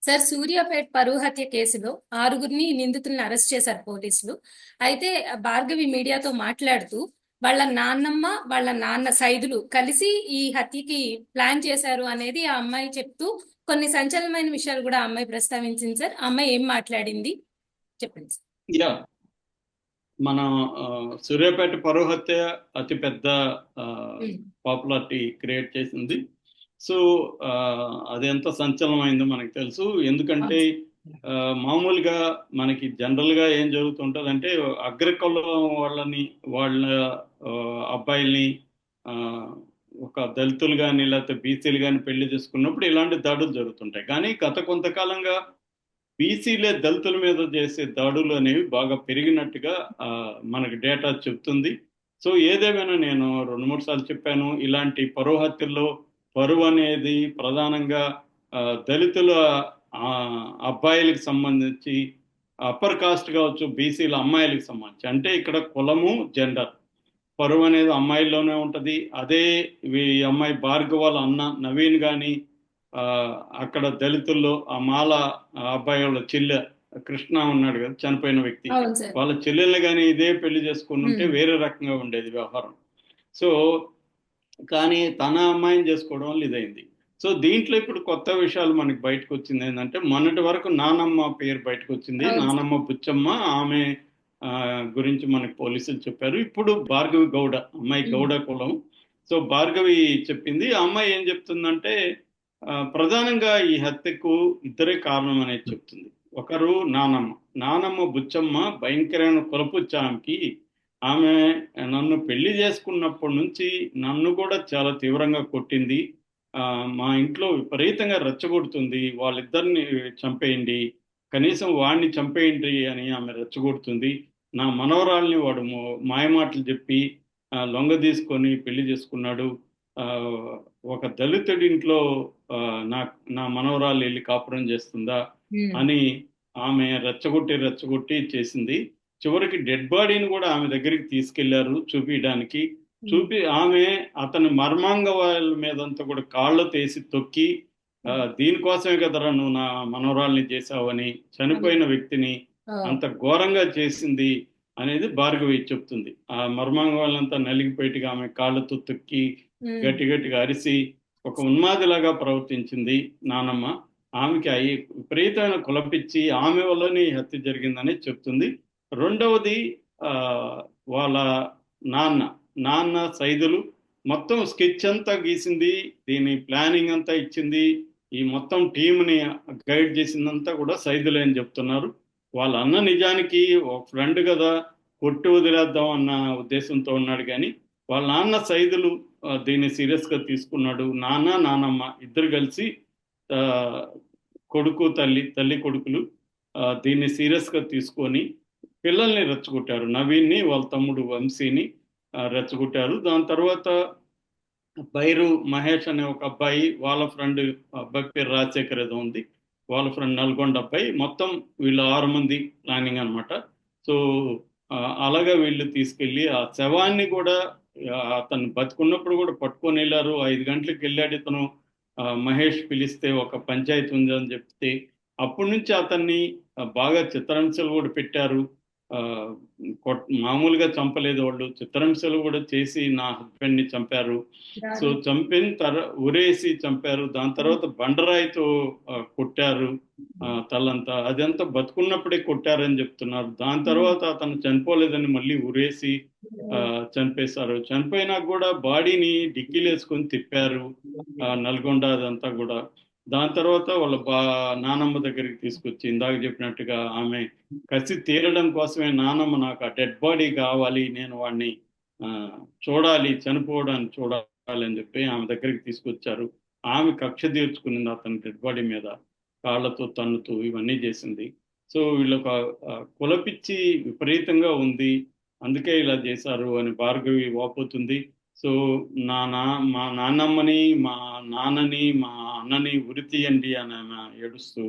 Sir, Suryapet పరువు హత్య కేసులో ఆరుగురిని నిందితుల్ని అరెస్ట్ చేశారు పోలీసులు. అయితే భార్గవి మీడియాతో మాట్లాడుతూ వాళ్ళ నాన్నమ్మ, వాళ్ళ నాన్న సైదులు కలిసి ఈ హత్యకి ప్లాన్ చేశారు అనేది ఆ అమ్మాయి చెప్తూ కొన్ని సంచలనమైన విషయాలు కూడా ఆ అమ్మాయి ప్రస్తావించింది. సార్, ఆ అమ్మాయి ఏం మాట్లాడింది చెప్పండి సార్. యా మన సూర్యాపేట పరువు హత్య అతి పెద్ద ఉమ్, పాపులారిటీ క్రియేట్ చేసింది. సో ఆ, అది ఎంత సంచలనమైందో మనకు తెలుసు. ఎందుకంటే అవును ఆ, మామూలుగా మనకి జనరల్ గా ఏం జరుగుతుంటదంటే అగ్రకులం వాళ్ళని వాళ్ళ ఆ, అబ్బాయిల్ని ఆ, ఒక దళితులు కానీ లేకపోతే బీసీలు కానీ పెళ్లి చేసుకున్నప్పుడు ఇలాంటి దాడులు జరుగుతుంటాయి. కానీ గత కొంతకాలంగా బీసీలే దళితుల మీద చేసే దాడులు అనేవి బాగా పెరిగినట్టుగా ఆ, మనకి డేటా చెప్తుంది. సో ఏదేమైనా నేను రెండు మూడు సార్లు చెప్పాను, ఇలాంటి పరువు హత్యల్లో పరువు అనేది ప్రధానంగా ఆ, దళితుల ఆ, అబ్బాయిలకు సంబంధించి అప్పర్ కాస్ట్ కావచ్చు, బీసీల అమ్మాయిలకు సంబంధించి, అంటే ఇక్కడ కులము జెండర్ పరువు అనేది అమ్మాయిల్లోనే ఉంటది. అదే ఈ అమ్మాయి భార్గవ వాళ్ళ అన్న నవీన్ గాని ఆ, అక్కడ దళితుల్లో ఆ మాల ఆ అబ్బాయి వాళ్ళ చెల్లె కృష్ణ ఉన్నాడు కదా, చనిపోయిన వ్యక్తి, అవును సార్. వాళ్ళ చెల్లెల్ని కానీ ఇదే పెళ్లి చేసుకుని ఉంటే ఉమ్, వేరే రకంగా ఉండేది వ్యవహారం. సో కానీ తన అమ్మాయిని చేసుకోవడం వల్ల ఇదైంది. సో దీంట్లో ఇప్పుడు కొత్త విషయాలు మనకి బయటకు వచ్చింది ఏంటంటే, మొన్నటి వరకు నానమ్మ పేరు బయటకు వచ్చింది, అవును సార్. నానమ్మ బుచ్చమ్మ, ఆమె ఆ, గురించి మనకి పోలీసులు చెప్పారు. ఇప్పుడు భార్గవి గౌడ, అమ్మాయి ఉమ్, గౌడ కులం. సో భార్గవి చెప్పింది. ఆ అమ్మాయి ఏం చెప్తుందంటే ప్రధానంగా ఈ హత్యకు ఇద్దరే కారణం అనేది చెప్తుంది. ఒకరు నానమ్మ. నానమ్మ బుచ్చమ్మ భయంకరమైన కులపుచ్చ ఆమెకి. ఆమె నన్ను పెళ్లి చేసుకున్నప్పటి నుంచి నన్ను కూడా చాలా తీవ్రంగా కొట్టింది. ఆ, మా ఇంట్లో విపరీతంగా రెచ్చగొడుతుంది, వాళ్ళిద్దరిని చంపేయండి, కనీసం వాడిని చంపేయండి అని ఆమె రెచ్చగొడుతుంది. నా మనవరాల్ని వాడు మాయమాటలు చెప్పి లొంగ తీసుకొని పెళ్లి చేసుకున్నాడు. ఆ, ఒక దళితుడి ఇంట్లో ఆ, నా నా మనవరాలు వెళ్ళి కాపురం చేస్తుందా ఉమ్, అని ఆమె రెచ్చగొట్టి రెచ్చగొట్టి చేసింది. చివరికి డెడ్ బాడీని కూడా ఆమె దగ్గరికి తీసుకెళ్లారు చూపించడానికి. ఉమ్, చూపి ఆమె అతని మర్మాంగవాల మీదంతా కూడా కాళ్ళు తీసి తొక్కి ఉమ్, దీనికోసమే కదరా నువ్వు నా మనవరాల్ని చేశావని, అవును. చనిపోయిన వ్యక్తిని ఆ, అంత ఘోరంగా చేసింది అనేది భార్గవి చెప్తుంది. ఆ మర్మాంగవాళ్ళంతా నలిగిపోయిగా ఆమె కాళ్ళతో తొక్కి ఉమ్, గట్టి గట్టిగా అరిసి ఒక ఉన్మాదిలాగా ప్రవర్తించింది నానమ్మ. ఆమెకి విపరీతమైన కులపిచ్చి ఆమె వల్లనే ఈ హత్య జరిగిందని చెప్తుంది. రెండవది ఆ, వాళ్ళ నాన్న నాన్న సైదులు మొత్తం స్కెచ్ అంతా గీసింది, దీని ప్లానింగ్ అంతా ఇచ్చింది, ఈ మొత్తం టీంని గైడ్ చేసిందంతా కూడా సైదులే అని చెప్తున్నారు. వాళ్ళ అన్న నిజానికి ఒక ఫ్రెండ్ కదా, కొట్టి వదిలేద్దాం అన్న ఉద్దేశంతో ఉన్నాడు. కానీ వాళ్ళ నాన్న సైదులు దీన్ని సీరియస్ గా తీసుకున్నాడు. నాన్న నానమ్మ ఇద్దరు కలిసి ఆ, కొడుకు తల్లి తల్లి కొడుకులు దీన్ని సీరియస్ గా తీసుకొని పిల్లల్ని రెచ్చగొట్టారు. నవీన్ని వాళ్ళ తమ్ముడు వంశీని రెచ్చగొట్టారు. దాని తర్వాత బైరు మహేష్ అనే ఒక అబ్బాయి, వాళ్ళ ఫ్రెండ్, అబ్బాయి పేరు రాజశేఖర్ ఏదో ఉంది, వాళ్ళ ఫ్రెండ్ నల్గొండ అబ్బాయి, మొత్తం వీళ్ళు 6 మంది ప్లానింగ్ అనమాట. సో ఆ, అలాగా వీళ్ళు తీసుకెళ్లి ఆ శవాన్ని కూడా అతను బతుకున్నప్పుడు కూడా పట్టుకొని వెళ్ళారు. 5 గంటలకు వెళ్ళాడు ఇతను. మహేష్ పిలిస్తే ఒక పంచాయతీ ఉంది అని చెప్తే అప్పటి నుంచి అతన్ని బాగా చిత్రహింసలు కూడా పెట్టారు. ఆ, మామూలుగా చంపలేదు, వాళ్ళు చిత్రహింసలు కూడా చేసి నా హస్బెండ్ ని చంపారు. సో దారుణం. చంపిన ఉరేసి చంపారు. దాని ఉమ్, తర్వాత బండరాయితో కొట్టారు తలంతా. అదంతా బతుకున్నప్పుడే కొట్టారని చెప్తున్నారు. దాని ఉమ్, తర్వాత అతను చనిపోలేదని మళ్ళీ ఉరేసి ఆ, చంపేశారు. చనిపోయినా కూడా బాడీని డిక్కీలు వేసుకొని తిప్పారు నల్గొండ అదంతా కూడా. దాని తర్వాత వాళ్ళ నానమ్మ దగ్గరికి తీసుకొచ్చి ఇందాక చెప్పినట్టుగా ఆమె కసి తీరడం కోసమే, నానమ్మ నాకు ఆ డెడ్ బాడీ కావాలి, నేను వాడిని ఆ, చూడాలి, చనిపోవడాన్ని చూడాలి అని చెప్పి ఆమె దగ్గరికి తీసుకొచ్చారు. ఆమె కక్ష తీర్చుకునింది అతని డెడ్ బాడీ మీద, కాళ్ళతో తన్నుతూ ఇవన్నీ చేసింది. సో వీళ్ళొక కులపిచ్చి విపరీతంగా ఉంది, అందుకే ఇలా చేశారు అని భార్గవి వాపోతుంది. సో మా నాన్నమ్మని, మా నాన్నని, మా అన్నని ఉరి తీయండి అని ఆమె ఏడుస్తూ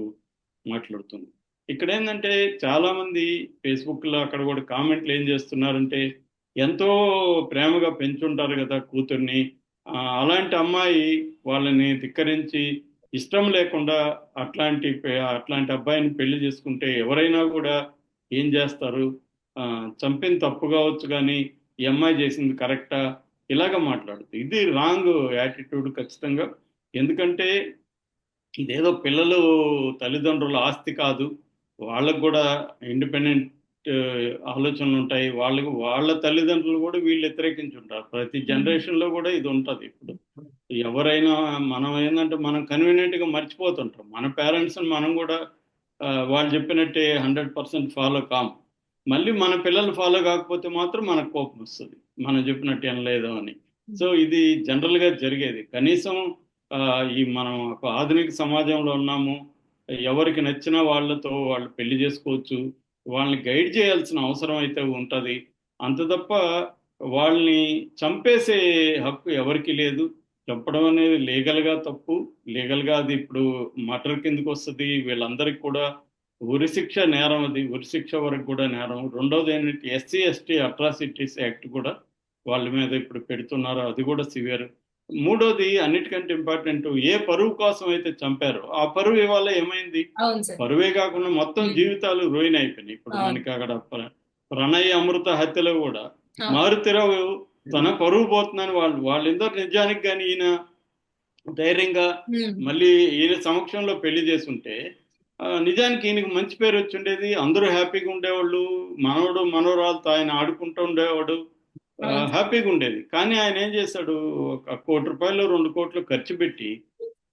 మాట్లాడుతుంది. ఇక్కడ ఏంటంటే చాలా మంది ఫేస్బుక్ లో అక్కడ కూడా కామెంట్లు ఏం చేస్తున్నారంటే, ఎంతో ప్రేమగా పెంచుంటారు కదా కూతుర్ని, అలాంటి అమ్మాయి వాళ్ళని ధిక్కరించి ఇష్టం లేకుండా అట్లాంటి అబ్బాయిని పెళ్లి చేసుకుంటే ఎవరైనా కూడా ఏం చేస్తారు? చంపిన తప్పు కావచ్చు, కానీ ఈ అమ్మాయి చేసింది కరెక్టా? ఇలాగ మాట్లాడుతుంది. ఇది రాంగ్ యాటిట్యూడ్ ఖచ్చితంగా. ఎందుకంటే ఇదేదో పిల్లలు తల్లిదండ్రుల ఆస్తి కాదు. వాళ్ళకు కూడా ఇండిపెండెంట్ ఆలోచనలు ఉంటాయి. వాళ్ళ తల్లిదండ్రులు కూడా వీళ్ళు వ్యతిరేకించుంటారు. ప్రతి జనరేషన్లో కూడా ఇది ఉంటుంది. ఇప్పుడు ఎవరైనా మనం ఏంటంటే మనం కన్వీనియంట్గా మర్చిపోతుంటాం. మన పేరెంట్స్ని మనం కూడా వాళ్ళు చెప్పినట్టే 100% ఫాలో కాం. మళ్ళీ మన పిల్లలు ఫాలో కాకపోతే మాత్రం మనకు కోపం వస్తుంది, మనం చెప్పినట్టు వినలేదు అని. సో ఇది జనరల్గా జరిగేది. కనీసం ఈ మనం ఒక ఆధునిక సమాజంలో ఉన్నాము. ఎవరికి నచ్చిన వాళ్ళతో వాళ్ళు పెళ్లి చేసుకోవచ్చు. వాళ్ళని గైడ్ చేయాల్సిన అవసరం అయితే ఉంటుంది. అంత తప్ప వాళ్ళని చంపేసే హక్కు ఎవరికి లేదు. చంపడం అనేది లీగల్గా తప్పు. లీగల్గా అది ఇప్పుడు మర్డర్ కిందకి వస్తుంది. వీళ్ళందరికీ కూడా ఉరిశిక్ష నేరం, అది ఉరిశిక్ష వరకు కూడా నేరం. రెండోది ఏంటంటే SC/ST అట్రాసిటీస్ యాక్ట్ కూడా వాళ్ళ మీద ఇప్పుడు పెడుతున్నారు, అది కూడా సివియర్. మూడోది అన్నిటికంటే ఇంపార్టెంట్, ఏ పరువు కోసం అయితే చంపారో ఆ పరువు ఇవాళ ఏమైంది? అవును సార్. పరువే కాకుండా మొత్తం జీవితాలు రూయిన్ అయిపోయినాయి. ఇప్పుడు అవును. మనకి అక్కడ ప్రణయ్ అమృత హత్యలో కూడా అవును. మారుతిరావు తన పరువు పోతుందని వాళ్ళిద్దరు నిజానికి కానీ ఈయన ధైర్యంగా మళ్ళీ ఈయన సమక్షంలో పెళ్లి చేసుంటే నిజానికి ఈయనకి మంచి పేరు వచ్చి ఉండేది. అందరూ హ్యాపీగా ఉండేవాళ్ళు. మనవడు మనవరాలతో ఆయన ఆడుకుంటూ ఉండేవాడు, హ్యాపీగా ఉండేది. కానీ ఆయన ఏం చేశాడు? ₹1,00,00,000 ₹2,00,00,000 ఖర్చు పెట్టి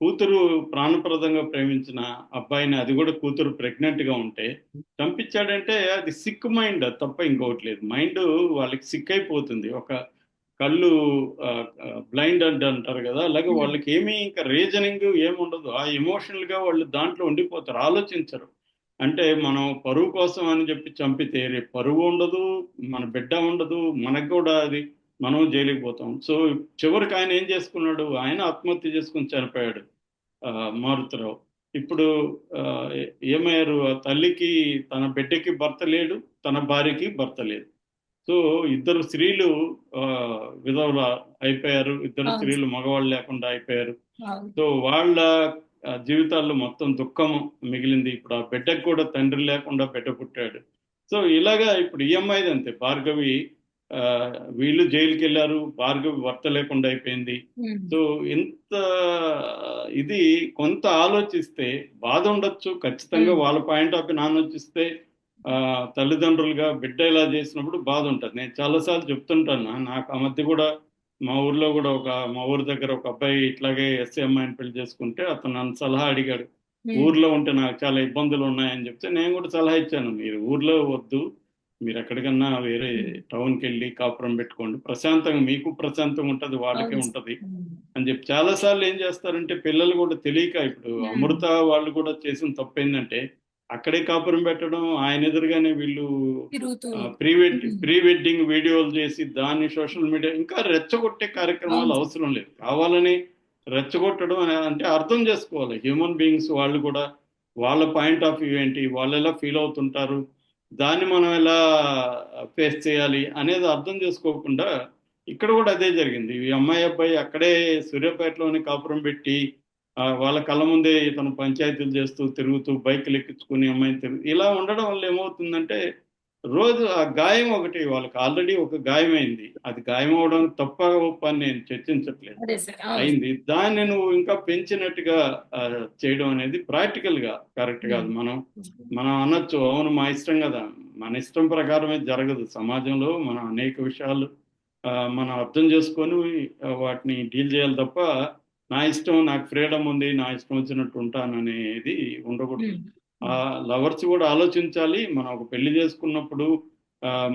కూతురు ప్రాణప్రదంగా ప్రేమించిన అబ్బాయిని, అది కూడా కూతురు ప్రెగ్నెంట్ గా ఉంటే చంపించాడంటే అది సిక్ మైండ్ తప్ప ఇంకొకటి లేదు. మైండ్ వాళ్ళకి సిక్ అయిపోతుంది. ఒక కళ్ళు బ్లైండ్ అంటారు కదా, అలాగే వాళ్ళకి ఏమీ ఇంకా రీజనింగ్ ఏముండదు. ఆ ఎమోషనల్ గా వాళ్ళు దాంట్లో ఉండిపోతారు, ఆలోచించరు. అంటే మనం పరువు కోసం అని చెప్పి చంపితే రేపు పరువు ఉండదు, మన బిడ్డ ఉండదు, మనకు కూడా అది మనం జైలుకి పోతాం. సో చివరికి ఆయన ఏం చేసుకున్నాడు? ఆయన ఆత్మహత్య చేసుకుని చనిపోయాడు, మారుతిరావు. ఇప్పుడు ఏమయ్యారు? ఆ తల్లికి తన బిడ్డకి భర్త లేడు, తన భార్యకి భర్త లేదు. సో ఇద్దరు స్త్రీలు విధవులు అయిపోయారు. ఇద్దరు స్త్రీలు మగవాళ్ళు లేకుండా అయిపోయారు. సో వాళ్ళ జీవితాల్లో మొత్తం దుఃఖం మిగిలింది. ఇప్పుడు ఆ బిడ్డకు కూడా తండ్రి లేకుండా బిడ్డ పుట్టాడు. సో ఇలాగా ఇప్పుడు EMIది అంతే. భార్గవి వీళ్ళు జైలుకి వెళ్ళారు, భార్గవి భర్త లేకుండా అయిపోయింది. సో ఇంత ఇది కొంత ఆలోచిస్తే బాధ ఉండొచ్చు ఖచ్చితంగా. వాళ్ళ పాయింట్ ఆఫ్ వ్యూ ఆలోచిస్తే తల్లిదండ్రులుగా బిడ్డ ఇలా చేసినప్పుడు బాధ ఉంటుంది. నేను చాలాసార్లు చెప్తుంటాను. నాకు ఆ మధ్య కూడా మా ఊర్లో కూడా మా ఊరి దగ్గర ఒక అబ్బాయి ఇట్లాగే SC అమ్మాయిని పెళ్లి చేసుకుంటే అతను నన్ను సలహా అడిగాడు. ఊర్లో ఉంటే నాకు చాలా ఇబ్బందులు ఉన్నాయని చెప్తే నేను కూడా సలహా ఇచ్చాను. మీరు ఊర్లో వద్దు, మీరు ఎక్కడికన్నా వేరే టౌన్కి వెళ్ళి కాపురం పెట్టుకోండి, ప్రశాంతంగా, మీకు ప్రశాంతంగా ఉంటుంది, వాళ్ళకే ఉంటుంది అని చెప్పి. చాలాసార్లు ఏం చేస్తారంటే పిల్లలు కూడా తెలియక, ఇప్పుడు అమృత వాళ్ళు కూడా చేసిన తప్పు ఏంటంటే అక్కడే కాపురం పెట్టడం, ఆయన ఎదురుగానే వీళ్ళు ప్రీ వెడ్డింగ్ వీడియోలు చేసి దాన్ని సోషల్ మీడియా ఇంకా రెచ్చగొట్టే కార్యక్రమాలు అవసరం లేదు. కావాలని రెచ్చగొట్టడం అంటే అర్థం చేసుకోవాలి. హ్యూమన్ బీయింగ్స్ వాళ్ళు కూడా వాళ్ళ పాయింట్ ఆఫ్ వ్యూ ఏంటి, వాళ్ళు ఎలా ఫీల్ అవుతుంటారు, దాన్ని మనం ఎలా ఫేస్ చేయాలి అనేది అర్థం చేసుకోకుండా ఇక్కడ కూడా అదే జరిగింది. ఈ అమ్మాయి అబ్బాయి అక్కడే సూర్యాపేటలోని కాపురం పెట్టి వాళ్ళ కళ్ళ ముందే ఇతను పంచాయతీలు చేస్తూ తిరుగుతూ బైకులు ఎక్కించుకుని అమ్మాయిని ఇలా ఉండడం వల్ల ఏమవుతుందంటే రోజు ఆ గాయం ఒకటి, వాళ్ళకి ఆల్రెడీ ఒక గాయమైంది. అది గాయం అవడం తప్ప అని నేను చర్చించట్లేదు, అయింది. దాన్ని నువ్వు ఇంకా పెంచినట్టుగా చేయడం అనేది ప్రాక్టికల్ గా కరెక్ట్ కాదు. మనం అనొచ్చు, అవును మా ఇష్టం కదా. మన ఇష్టం ప్రకారమే జరగదు సమాజంలో. మనం అనేక విషయాలు మనం అర్థం చేసుకొని వాటిని డీల్ చేయాలి తప్ప నా ఇష్టం, నాకు ఫ్రీడమ్ ఉంది, నా ఇష్టం వచ్చినట్టు ఉంటాను అనేది ఉండకూడదు. లవర్స్ కూడా ఆలోచించాలి. మనం ఒక పెళ్లి చేసుకున్నప్పుడు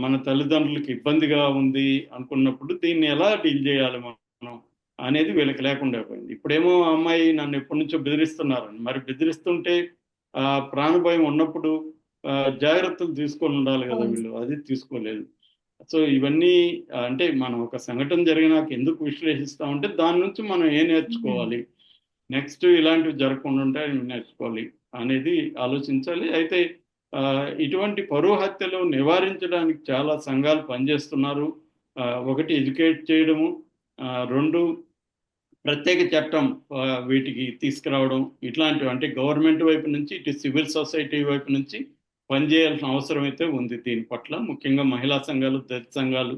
మన తల్లిదండ్రులకి ఇబ్బందిగా ఉంది అనుకున్నప్పుడు దీన్ని ఎలా డీల్ చేయాలి మనం అనేది వీళ్ళకి లేకుండా పోయింది. ఇప్పుడేమో అమ్మాయి నన్ను ఎప్పటి నుంచో బెదిరిస్తున్నారని, మరి బెదిరిస్తుంటే ప్రాణభయం ఉన్నప్పుడు జాగ్రత్తలు తీసుకొని ఉండాలి కదా వీళ్ళు, అది తీసుకోలేదు. సో ఇవన్నీ అంటే మనం ఒక సంఘటన జరిగినాక ఎందుకు విశ్లేషిస్తామంటే దాని నుంచి మనం ఏం నేర్చుకోవాలి, నెక్స్ట్ ఇలాంటివి జరగకుండా ఉంటే నేర్చుకోవాలి అనేది ఆలోచించాలి. అయితే ఇటువంటి పరువు హత్యలు నివారించడానికి చాలా సంఘాలు పనిచేస్తున్నారు. ఒకటి ఎడ్యుకేట్ చేయడము, రెండు ప్రత్యేక చట్టం వీటికి తీసుకురావడం ఇట్లాంటివి, అంటే గవర్నమెంట్ వైపు నుంచి ఇటు సివిల్ సొసైటీ వైపు నుంచి పనిచేయాల్సిన అవసరం అయితే ఉంది దీని పట్ల. ముఖ్యంగా మహిళా సంఘాలు, దళిత సంఘాలు